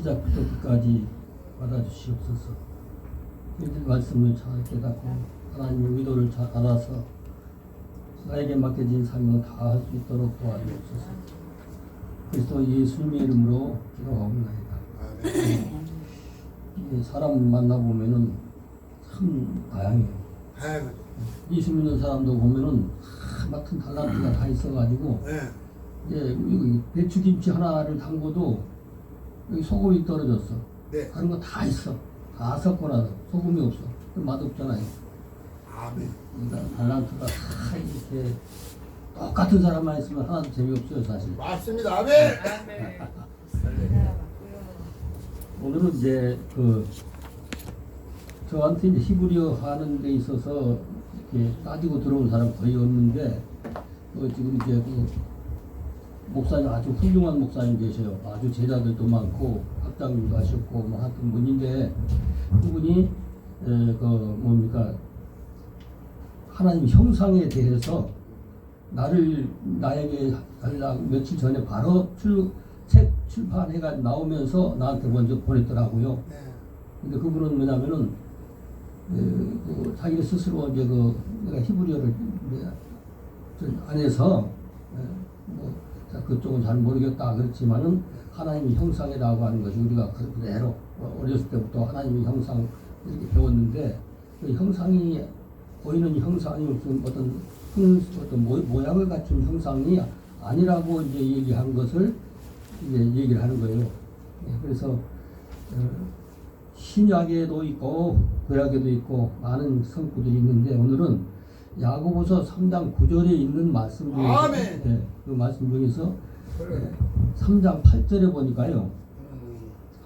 시작부터 끝까지 받아주시옵소서. 저희들 말씀을 잘 깨닫고 하나님의 의도를 잘 알아서 나에게 맡겨진 사명을 다 할 수 있도록 도와주옵소서. 그리스도 예수님의 이름으로 기도하옵나이다. 사람 만나보면은 참 다양해요. 예수 믿는 사람도 보면은 맡은 달란트가 다 있어가지고 여기 배추김치 하나를 담궈도 여기 소금이 떨어졌어. 다른 거 다 있어. 다 섞고 나서 소금이 없어. 맛없잖아요. 아멘. 그러니까 달란트가 다 이렇게 똑같은 사람만 있으면 하나도 재미없어요, 사실. 맞습니다. 아멘. 오늘은 이제 저한테 이제 히브리어 하는 데 있어서 이렇게 따지고 들어온 사람 거의 없는데 지금 이제 목사님 아주 훌륭한 목사님 계셔요. 아주 제자들도 많고 학장님도 하셨고 뭐 하여튼 분인데 그분이 뭡니까 하나님 형상에 대해서 나에게 며칠 전에 바로 책 출판해가 나오면서 나한테 먼저 보냈더라고요. 근데 그분은 뭐냐면은 자기 스스로 이제 내가 히브리어를 안 해서 그쪽은 잘 모르겠다 그렇지만은 하나님의 형상이라고 하는 것이 우리가 그대로 어렸을 때부터 하나님의 형상 이렇게 배웠는데 그 형상이 보이는 형상이 무슨 어떤 모양을 갖춘 형상이 아니라고 이제 얘기한 것을 이제 얘기를 하는 거예요. 그래서 신약에도 있고 구약에도 있고 많은 성구들이 있는데 오늘은 야고보서 3장 9절에 있는 말씀 중에서 그 말씀 중에서 3장 8절에 보니까요.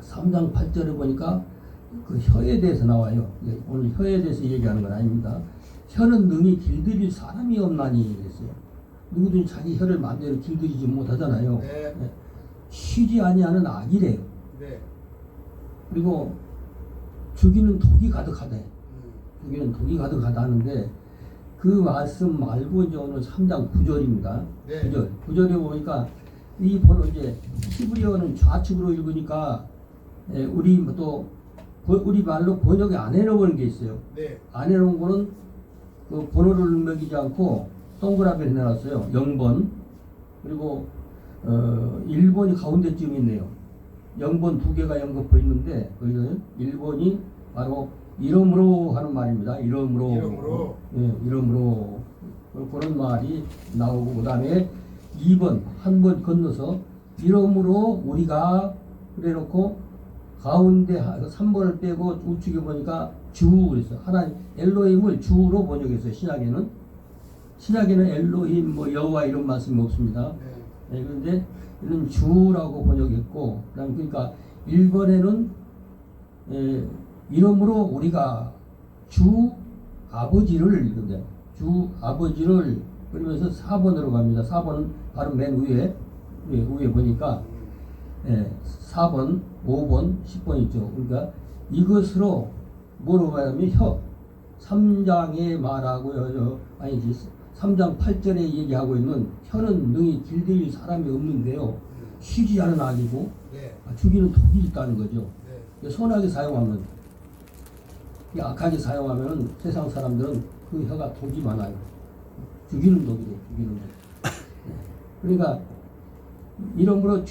3장 8절에 보니까 그 혀에 대해서 나와요. 오늘 혀에 대해서 얘기하는 건 아닙니다. 혀는 능히 길들일 사람이 없나니 그랬어요. 누구든지 자기 혀를 마음대로 길들이지 못하잖아요. 쉬지 아니하는 악이래요. 그리고 죽이는 독이 가득하대. 죽이는 독이 가득하다 하는데 그 말씀 말고 이제 오늘 3장 9절입니다. 9절에 보니까 이 번호 이제 히브리어는 좌측으로 읽으니까 우리 말로 번역이 안 해놓은 게 있어요. 안 해놓은 거는 그 번호를 매기지 않고 동그라미를 해놨어요. 0번 그리고 1번이 가운데쯤 있네요. 0번 두 개가 연급해 있는데 거기는 1번이 바로 이름으로 하는 말입니다. 이름으로. 그런 말이 나오고 그 다음에 2번 한 번 건너서 이름으로 우리가 그래놓고 가운데 3번을 빼고 우측에 보니까 주 그랬어요. 하나님 엘로힘을 주로 번역했어요. 신약에는 엘로힘 여호와 이런 말씀이 없습니다. 그런데 이는 주라고 번역했고 그러니까 1번에는 이름으로 우리가 주 아버지를 그러면서 4번으로 갑니다. 4번은 바로 맨 위에 보니까 4번, 5번, 10번 있죠. 그러니까 이것으로 뭐라고 하냐면 혀 3장에 말하고요. 아니지 3장 8절에 얘기하고 있는 혀는 능히 길들일 사람이 없는데요. 쉬지 않은 악이고 죽이는 독이 있다는 거죠. 선하게 사용하면 악하게 사용하면 세상 사람들은 그 혀가 독이 많아요. 죽이는 독이래요. 죽이는 독. 그러니까 이름으로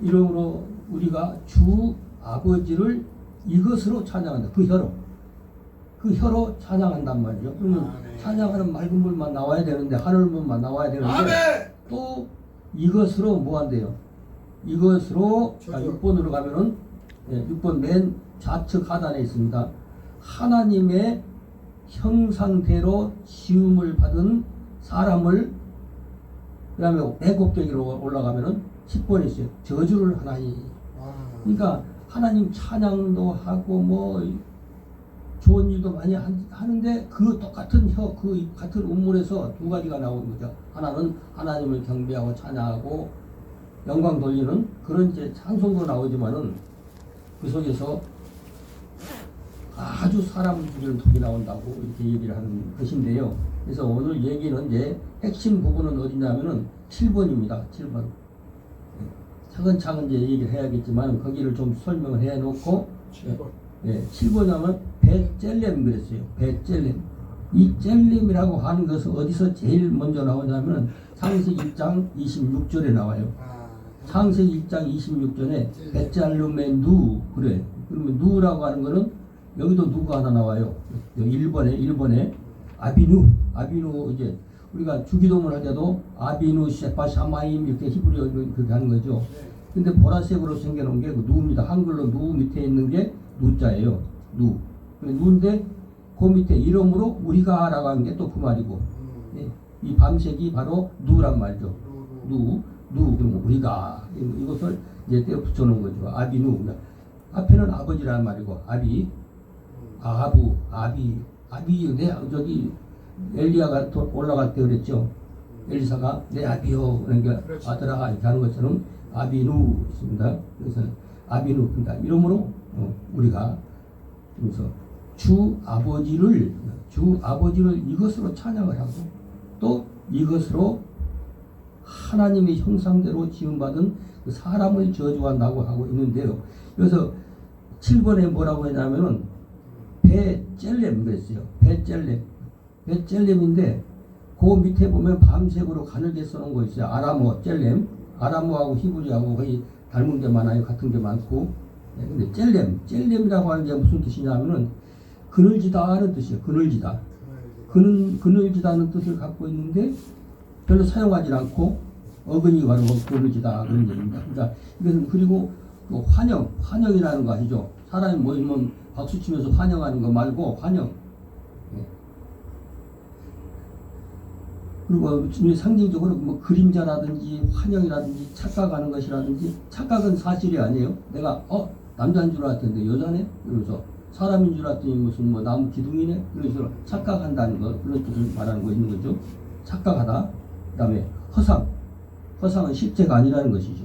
이름으로 우리가 주 아버지를 이것으로 찬양한다. 그 혀로 찬양한단 말이죠. 그러면 찬양하는 맑은 물만 나와야 되는데 하늘물만 나와야 되는데 또 이것으로 뭐 한대요? 이것으로 6번으로 가면은 6번 맨 좌측 하단에 있습니다. 하나님의 형상대로 지음을 받은 사람을 그 다음에 배곡대기로 올라가면은 10번이 있어요. 저주를 하나니. 그러니까 하나님 찬양도 하고 뭐 좋은 일도 많이 하는데 그 똑같은 그 같은 음물에서 두 가지가 나오는 거죠. 하나는 하나님을 경배하고 찬양하고 영광 돌리는 그런 이제 찬송도 나오지만은 그 속에서 아주 사람 죽이는 독이 나온다고 이렇게 얘기를 하는 것인데요. 그래서 오늘 얘기는 이제 핵심 부분은 어디냐면은 7번입니다. 7번. 차근차근 이제 얘기를 해야겠지만 거기를 좀 설명을 해놓고 7번. 예, 7번하면 배젤렘 그랬어요. 배젤렘. 이 젤렘이라고 하는 것은 어디서 제일 먼저 나오냐면 창세기 1장 26절에 나와요. 창세기 1장 26절에 배잘름의 누 그래. 그러면 누라고 하는 거는 여기도 누가 하나 나와요. 1번에 아비누 이제 우리가 주기도문 할 때도 아비누 셰파 샤마임 이렇게 히브리어 그렇게 하는 거죠. 근데 보라색으로 생겨놓은 게그 누입니다. 한글로 누 밑에 있는 게 누자예요. 누. 누인데 그 밑에 이름으로 우리가라고 하는 게 또 그 말이고 예. 이 밤색이 바로 누란 말이죠. 누 그러면 우리가 이것을 이제 떼어 붙여놓은 거죠. 아비누. 앞에는 아버지라는 말이고 아비 내 저기 엘리야가 올라갈 때 그랬죠. 엘리사가 내 아비요 그러니까 아들아 이렇게 하는 것처럼 아비누 있습니다. 그래서 아비누입니다. 이러므로 우리가 그래서 주 아버지를 이것으로 찬양을 하고 또 이것으로 하나님의 형상대로 지음받은 그 사람을 저주한다고 하고 있는데요. 그래서 7번에 뭐라고 했냐면은 배젤렘 그랬어요. 배젤렘인데 그 밑에 보면 밤색으로 가늘게 써놓은 거 있어요. 아람어 젤렘. 아람어하고 히브리하고 거의 닮은 게 많아요. 같은 게 많고. 네, 근데 젤렘이라고 하는 게 무슨 뜻이냐면은 그늘지다는 뜻이에요. 그늘지다는 뜻을 갖고 있는데 별로 사용하지 않고 어근이 바로 그늘지다 그런 얘기입니다. 그러니까 이것은 그리고 또 환영이라는 거 아시죠? 사람이 모이면 박수 치면서 환영하는 거 말고 환영. 예. 그리고 상징적으로 뭐 그림자라든지 환영이라든지 착각하는 것이라든지 착각은 사실이 아니에요. 내가 남자인 줄 알았는데 여자네? 그러면서 사람인 줄 알았더니 무슨 뭐 나무 기둥이네? 그래서 착각한다는 거 그런 뜻을 말하는 거 있는 거죠. 착각하다. 그 다음에 허상은 실제가 아니라는 것이죠.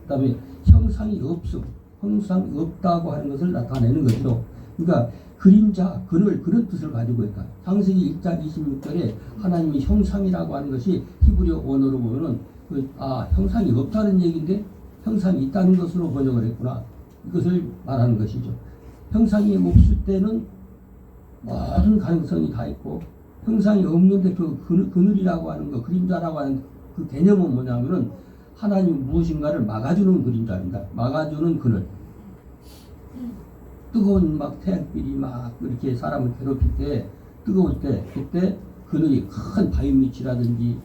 그 다음에 형상이 없다고 하는 것을 나타내는 것이죠. 그러니까 그림자, 그늘 그런 뜻을 가지고 있다. 창세기 1장 26절에 하나님이 형상이라고 하는 것이 히브리어 언어로 보면은 형상이 없다는 얘기인데 형상이 있다는 것으로 번역을 했구나. 이것을 말하는 것이죠. 형상이 없을 때는 모든 가능성이 다 있고 형상이 없는데 그 그늘이라고 하는 거, 그림자라고 하는 그 개념은 뭐냐면은 하나님 무엇인가를 막아주는 그림자입니다. 막아주는 그늘. 뜨거운 막 태양빛이 막 이렇게 사람을 괴롭힐 때 뜨거울 때 그때 그늘이 큰 바위 밑이라든지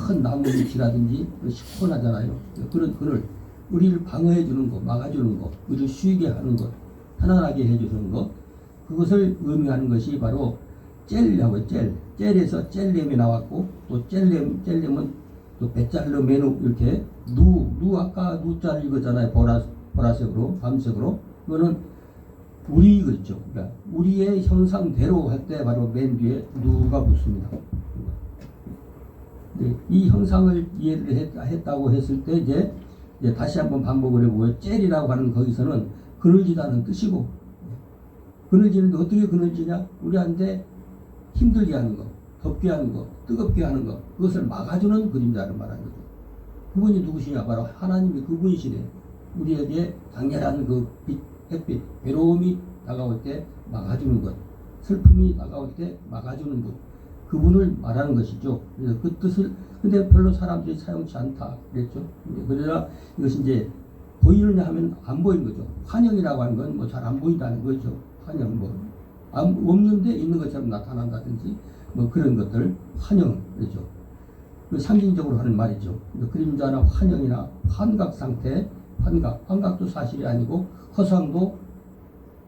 큰 나무 밑이라든지 시원하잖아요. 그런 그늘 우리를 방어해 주는 거, 막아주는 거, 우리를 쉬게 하는 것, 편안하게 해주는 것 그것을 의미하는 것이 바로 젤이라고 젤에서 젤렘이 나왔고 또 젤렘은 또 배잘르메누 이렇게 아까 누자를 읽었잖아요. 보라색으로 밤색으로 그거는 우리 그랬죠. 그러니까 우리의 형상대로 할 때 바로 맨 뒤에 누가 붙습니다. 이 형상을 이해를 했다고 했을 때 이제 다시 한번 반복을 해보고요. 젤이라고 하는 거기서는 그늘지다는 뜻이고 그늘지는데 어떻게 그늘지냐? 우리한테 힘들게 하는 거, 덥게 하는 거, 뜨겁게 하는 거 그것을 막아주는 그림자를 말하는 거죠. 그분이 누구시냐? 바로 하나님이 그분이시래. 우리에게 강렬한 그 빛, 햇빛, 괴로움이 다가올 때 막아주는 것, 슬픔이 다가올 때 막아주는 것, 그분을 말하는 것이죠. 그래서 그 뜻을 근데 별로 사람들이 사용치 않다 그랬죠. 그러나 이것이 이제 보이느냐 하면 안 보이는 거죠. 환영이라고 하는 건 뭐 잘 안 보인다는 거죠. 환영 뭐 없는데 있는 것처럼 나타난다든지 뭐 그런 것들 환영 그렇죠. 그 상징적으로 하는 말이죠. 그림자나 환영이나 환각 상태, 환각도 사실이 아니고 허상도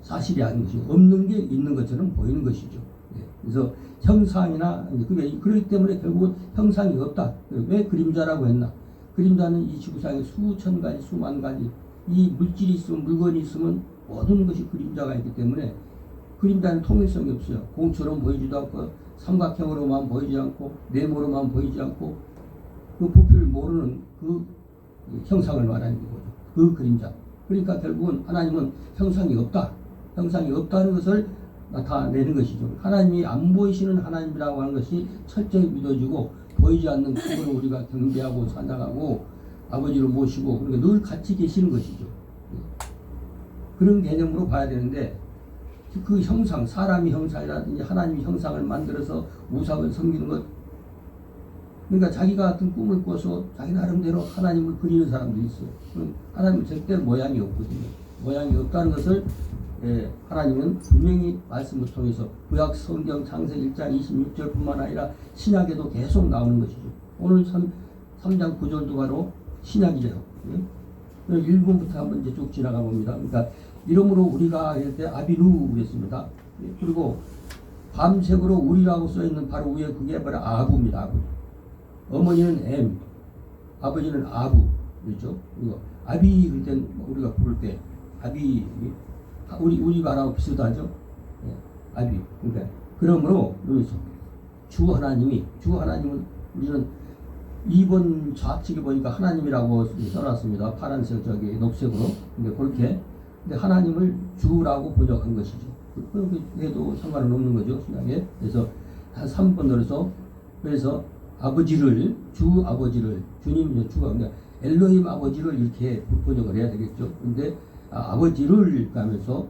사실이 아닌 것이고 없는 게 있는 것처럼 보이는 것이죠. 그래서 형상이나 그렇기 때문에 결국은 형상이 없다. 왜 그림자라고 했나? 그림자는 이 지구상에 수천 가지, 수만 가지 이 물질이 있으면 물건이 있으면 모든 것이 그림자가 있기 때문에 그림자는 통일성이 없어요. 공처럼 보이지도 않고 삼각형으로만 보이지 않고 네모로만 보이지 않고 그 부피를 모르는 그 형상을 말하는 거죠. 그 그림자. 그러니까 결국은 하나님은 형상이 없다. 형상이 없다는 것을 나타내는 것이죠. 하나님이 안 보이시는 하나님이라고 하는 것이 철저히 믿어지고 보이지 않는 그분을 우리가 경배하고 찬양하고 아버지를 모시고 그러니까 늘 같이 계시는 것이죠. 그런 개념으로 봐야 되는데 그 형상, 사람의 형상이라든지 하나님의 형상을 만들어서 우상을 섬기는 것, 그러니까 자기가 같은 꿈을 꿔서 자기 나름대로 하나님을 그리는 사람도 있어요. 그럼 하나님은 절대 모양이 없거든요. 모양이 없다는 것을 하나님은 분명히 말씀을 통해서 구약 성경 창세기 1장 26절뿐만 아니라 신약에도 계속 나오는 것이죠. 오늘 3장 9절도 바로 신약이죠. 1분부터 한번 이제 쭉 지나가 봅니다. 그러니까 이러므로 우리가 할 때 아비루 그랬습니다. 그리고 밤색으로 우리라고 써 있는 바로 위에 그게 바로 아부입니다. 아부. 어머니는 엠, 아버지는 아부, 그렇죠? 이거 아비 그럴 땐 우리가 부를 때 아비 우리 말하고 비슷하죠? 예, 아비. 그러니까 그러므로 여기서 주 하나님은 우리는 2번 좌측에 보니까 하나님이라고 써놨습니다. 파란색 저기 녹색으로. 근데 그렇게 근데 하나님을 주라고 번역한 것이죠. 그렇게 해도 상관은 없는 거죠, 신약에. 그래서 한 3번으로서 그래서 아버지를 주 아버지를 주님 주가 그러니까 엘로힘 아버지를 이렇게 번역을 해야 되겠죠. 근데 아버지를 가면서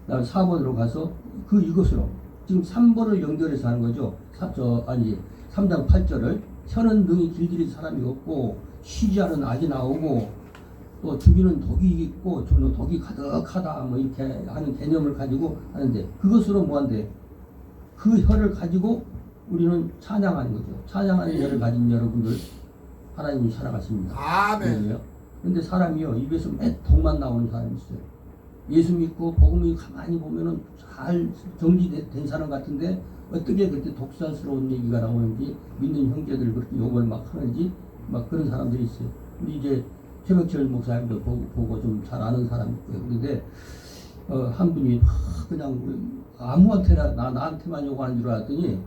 그다음 4번으로 가서 그 이것으로 지금 3번을 연결해서 하는 거죠. 3장 8절을 혀는 능히 길들인 사람이 없고 쉬지 않은 악이 나오고 또 죽이는 독이 있고 저는 독이 가득하다 뭐 이렇게 하는 개념을 가지고 하는데 그것으로 뭐한데 그 혀를 가지고 우리는 찬양하는 거죠. 찬양하는 혀를 가진 여러분들 하나님이 사랑하십니다. 아멘. 그런데 사람이요 입에서 매 독만 나오는 사람이 있어요. 예수 믿고 복음이 가만히 보면은 잘 정리된 사람 같은데 어떻게 그렇게 독살스러운 얘기가 나오는지 믿는 형제들 그렇게 욕을 막 하는지 막 그런 사람들이 있어요. 우리 이제 최백철 목사님도 보고 좀 잘 아는 사람이 있고요. 그런데 한 분이 그냥 아무한테나 나한테만 욕하는 줄 알았더니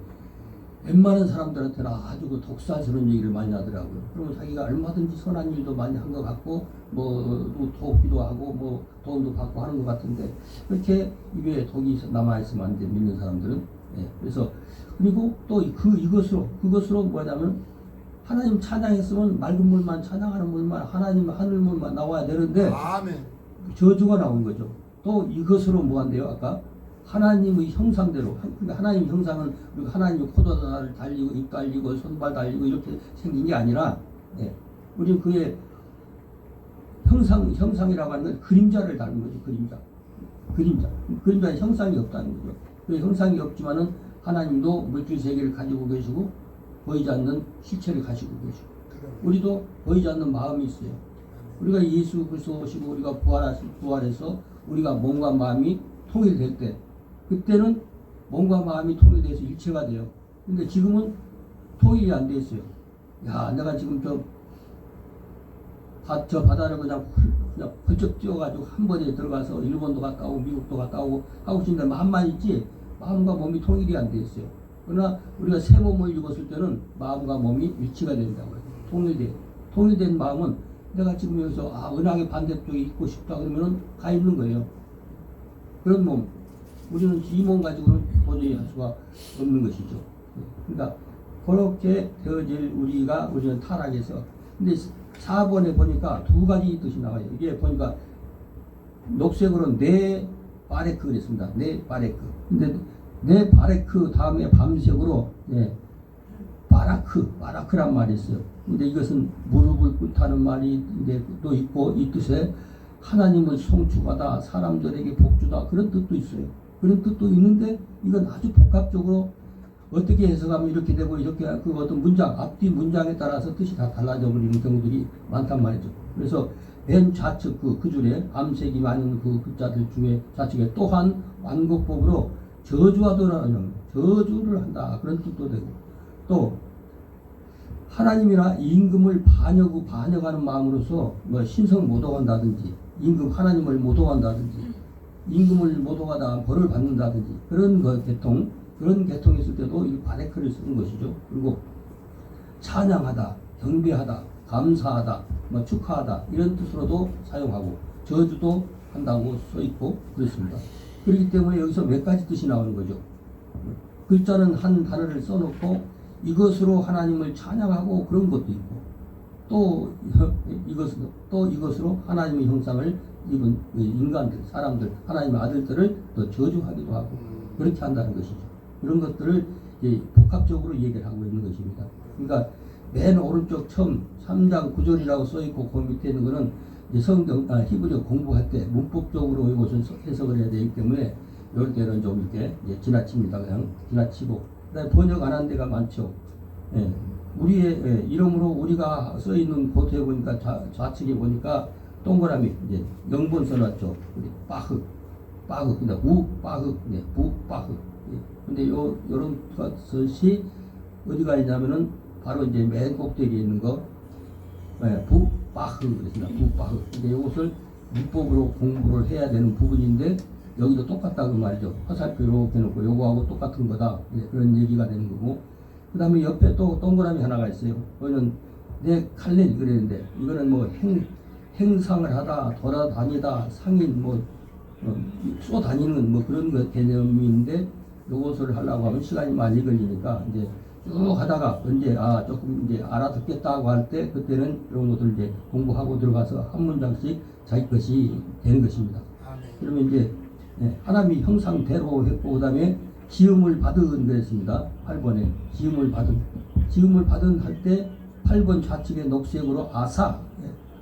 웬만한 사람들한테는 아주 그 독살스러운 얘기를 많이 하더라고요. 그러면 자기가 얼마든지 선한 일도 많이 한 것 같고 뭐 도끼도 하고 뭐 도움도 받고 하는 것 같은데 그렇게 입에 독이 남아있으면 안 돼 믿는 사람들은. 예, 그래서 그리고 또 그것으로 뭐냐면 하나님 찬양했으면 맑은 물만 찬양하는 물만 하나님 하늘 물만 나와야 되는데 아멘. 저주가 나온 거죠. 또 이것으로 뭐한대요? 아까 하나님의 형상대로 그러니까 하나님 형상은 우리가 하나님의 코도 달리고 입 달리고 손발 달리고 이렇게 생긴 게 아니라 우리는 그의 형상이라고 하는 건 그림자를 닮은 거죠. 그림자의 형상이 없다는 거죠. 그 형상이 없지만은 하나님도 물질 세계를 가지고 계시고 보이지 않는 실체를 가지고 계시고 우리도 보이지 않는 마음이 있어요. 우리가 예수 그리스도 오시고 우리가 부활해서 우리가 몸과 마음이 통일될 때 그때는 몸과 마음이 통일돼서 일체가 돼요. 근데 지금은 통일이 안 돼 있어요. 야, 내가 지금 저 바다를 그냥 펄쩍 뛰어가지고 한 번에 들어가서 일본도 갔다 오고 미국도 갔다 오고 하고 싶은데 마음만 있지 마음과 몸이 통일이 안 돼 있어요. 그러나 우리가 새 몸을 입었을 때는 마음과 몸이 일치가 된다고요. 통일된 마음은 내가 지금 여기서 은하계 반대쪽에 있고 싶다 그러면은 가 있는 거예요. 그런 몸. 우리는 이 몸 가지고는 도저히 할 수가 없는 것이죠. 그러니까 그렇게 되어질 우리는 타락해서 근데 4번에 보니까 두 가지 뜻이 나와요. 이게 보니까 녹색으로 네 바레크 그랬습니다. 네 바레크. 근데 네 바레크 다음에 밤색으로 바라크란 말이 있어요. 근데 이것은 무릎을 꿇다는 말이 이제 또 있고 이 뜻에 하나님을 송축하다, 사람들에게 복주다 그런 뜻도 있어요. 그런 뜻도 있는데 이건 아주 복합적으로 어떻게 해석하면 이렇게 되고 이렇게 그 어떤 문장 앞뒤 문장에 따라서 뜻이 다 달라져 버리는 경우들이 많단 말이죠. 그래서 맨 좌측 그 줄에 암색이 많은 그 글자들 중에 좌측에 또한 완곡법으로 저주하더라는 저주를 한다 그런 뜻도 되고 또 하나님이나 임금을 반역하는 마음으로서 뭐 신성 모독한다든지 임금 하나님을 모독한다든지 임금을 모독하다 벌을 받는다든지 그런 그런 계통했을 때도 이 바레크를 쓰는 것이죠. 그리고 찬양하다, 경배하다, 감사하다, 뭐 축하하다 이런 뜻으로도 사용하고 저주도 한다고 써 있고 그렇습니다. 그렇기 때문에 여기서 몇 가지 뜻이 나오는 거죠. 글자는 한 단어를 써놓고 이것으로 하나님을 찬양하고 그런 것도 있고 또 이것으로 하나님의 형상을 입은 인간들, 사람들, 하나님의 아들들을 또 저주하기도 하고 그렇게 한다는 것이죠. 그런 것들을 복합적으로 얘기를 하고 있는 것입니다. 그러니까 맨 오른쪽 처음 3장 9절이라고 써있고 그 밑에 있는 거는 성경 히브리어 공부할 때 문법적으로 이것을 해석을 해야 되기 때문에 이럴 때는 좀 이렇게 지나칩니다. 그냥 지나치고 그다음에 번역 안 한 데가 많죠. 예. 우리의 이름으로 우리가 써 있는 곳에 보니까 좌측에 보니까 동그라미 이제 영번 써놨죠. 빠흐, 근데 우 빠흐, 부 빠흐. 근데 요런 것이 어디가 있냐면은 바로 이제 맨 꼭대기에 있는 거, 부 빠흐 그랬습니다. 부 빠흐. 근데 이것을 문법으로 공부를 해야 되는 부분인데 여기도 똑같다고 말이죠. 화살표 이렇게 놓고 요거하고 똑같은 거다. 그런 얘기가 되는 거고. 그 다음에 옆에 또 동그라미 하나가 있어요. 그거는 내 칼렌 그랬는데 이거는 뭐 행상을 하다, 돌아다니다, 상인 쏘다니는 뭐 그런 개념인데 요것을 하려고 하면 시간이 많이 걸리니까 이제 쭉 하다가 언제 조금 이제 알아듣겠다고 할 때 그때는 이런 것들 이제 공부하고 들어가서 한 문장씩 자기 것이 되는 것입니다. 그러면 이제 하나님이 형상대로 했고 그다음에 지음을 받은 그랬습니다. 8번에 지음을 받은 할 때 8번 좌측에 녹색으로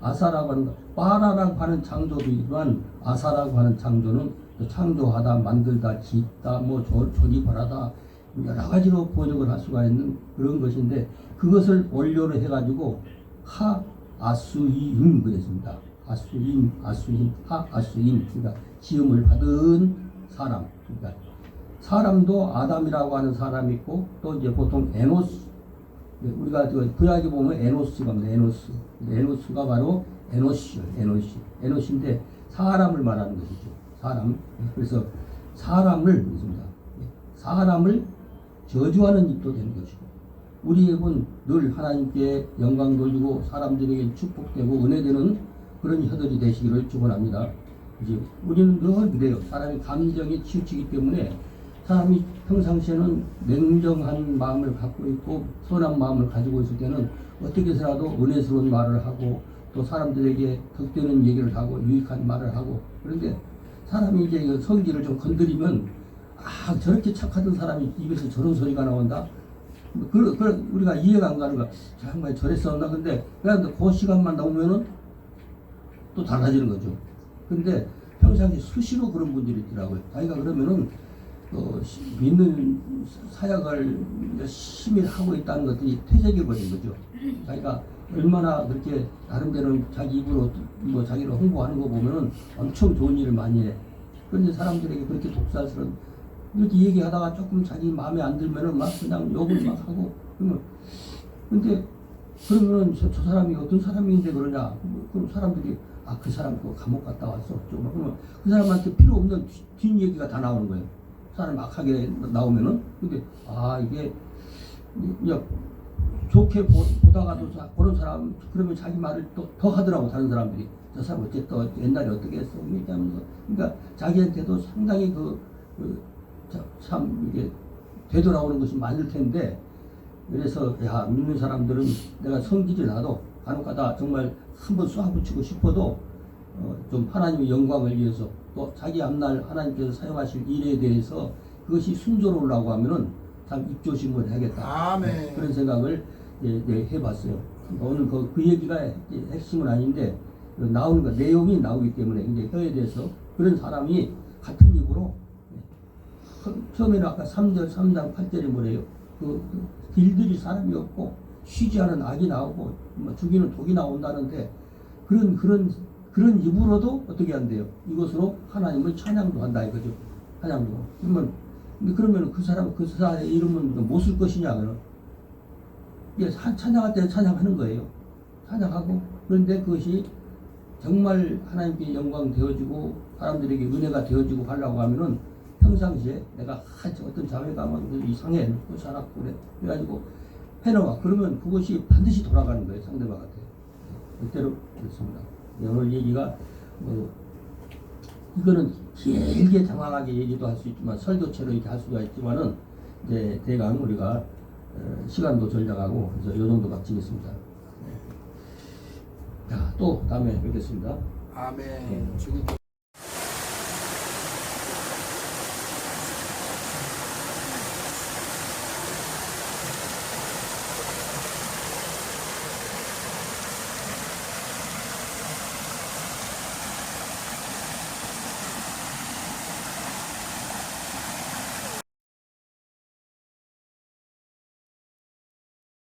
아사라고 하는 거, 빠라라고 하는 창조도 있지만 아사라고 하는 창조는 창조하다, 만들다, 짓다, 조립하다 여러 가지로 번역을 할 수가 있는 그런 것인데 그것을 원료로 해가지고 아수임 그랬습니다. 아수임, 그러니까 지음을 받은 사람. 그러니까 사람도 아담이라고 하는 사람이 있고 또 이제 보통 에노스, 우리가 구약에 보면 에노스가 있는데 에노스가 바로 에노시인데 사람을 말하는 것이죠. 사람. 그래서 사람을 저주하는 입도 되는 것이고 우리 입은 늘 하나님께 영광 돌리고 사람들에게 축복되고 은혜되는 그런 혀들이 되시기를 축원합니다. 이제 우리는 늘 그래요. 사람이 감정에 치우치기 때문에 사람이 평상시에는 냉정한 마음을 갖고 있고 선한 마음을 가지고 있을 때는 어떻게 해서라도 은혜스러운 말을 하고 또 사람들에게 덕되는 얘기를 하고 유익한 말을 하고 그런데 사람이 이제 성질을 좀 건드리면 저렇게 착하던 사람이 입에서 저런 소리가 나온다. 우리가 이해가 안 가는 거야. 정말 저랬었나? 근데 그 시간만 나오면은 또 달라지는 거죠. 근데 평상시 수시로 그런 분들이 있더라고요. 자기가 그러면은 믿는 사역을 열심히 하고 있다는 것들이 퇴색해 버린 거죠. 자기가 얼마나 그렇게 나름대로 자기 입으로 자기를 홍보하는 거 보면은 엄청 좋은 일을 많이 해. 그런데 사람들에게 그렇게 독살스러운 이렇게 얘기하다가 조금 자기 마음에 안 들면은 막 그냥 욕을 막 하고 근데 그러면은 저 사람이 어떤 사람인데 그러냐? 그럼 사람들이 그 사람 감옥 갔다 왔어. 그러면 그 사람한테 필요 없는 뒷 얘기가 다 나오는 거예요. 사람 악하게 나오면은 근데 이게 그냥 좋게 보다가도 그런 사람 그러면 자기 말을 또 더 하더라고. 다른 사람들이 저 사람 어쨌든 옛날에 어떻게 했어 이렇게 하면서 그러니까 자기한테도 상당히 참 이게 되돌아오는 것이 많을 텐데 그래서 믿는 사람들은 내가 성질이 나도 간혹가다 정말 한번 쏴붙이고 싶어도 좀 하나님의 영광을 위해서 또 자기 앞날 하나님께서 사용하실 일에 대해서 그것이 순조로우려고 하면은 참 입조심을 해야겠다. 아멘. 그런 생각을 해봤어요. 오늘 그 얘기가 핵심은 아닌데 나오는 거 내용이 나오기 때문에 이제 혀에 대해서 그런 사람이 같은 입으로 처음에는 아까 3장 8절이 뭐래요? 길들이 사람이 없고 쉬지 않은 악이 나오고 죽이는 독이 나온다는데 그런 입으로도 어떻게 한대요? 이것으로 하나님을 찬양도 한다 이거죠. 찬양도. 그러면 그 사람의 이름은 못 쓸 것이냐 그는? 이게 찬양할 때는 찬양하는 거예요. 찬양하고 그런데 그것이 정말 하나님께 영광 되어지고 사람들에게 은혜가 되어지고 하려고 하면은 평상시에 내가 어떤 자매가 막 이상해 살았고 그래가지고 해놓아. 그러면 그것이 반드시 돌아가는 거예요. 상대방한테. 그대로 그렇습니다. 오늘 얘기가 이거는 길게 장황하게 얘기도 할 수 있지만 설교처럼 이렇게 할 수가 있지만은 이제 대강 우리가 시간도 전략하고 그래서 요 정도 마치겠습니다. 자, 또 다음에 뵙겠습니다. 아멘. 주님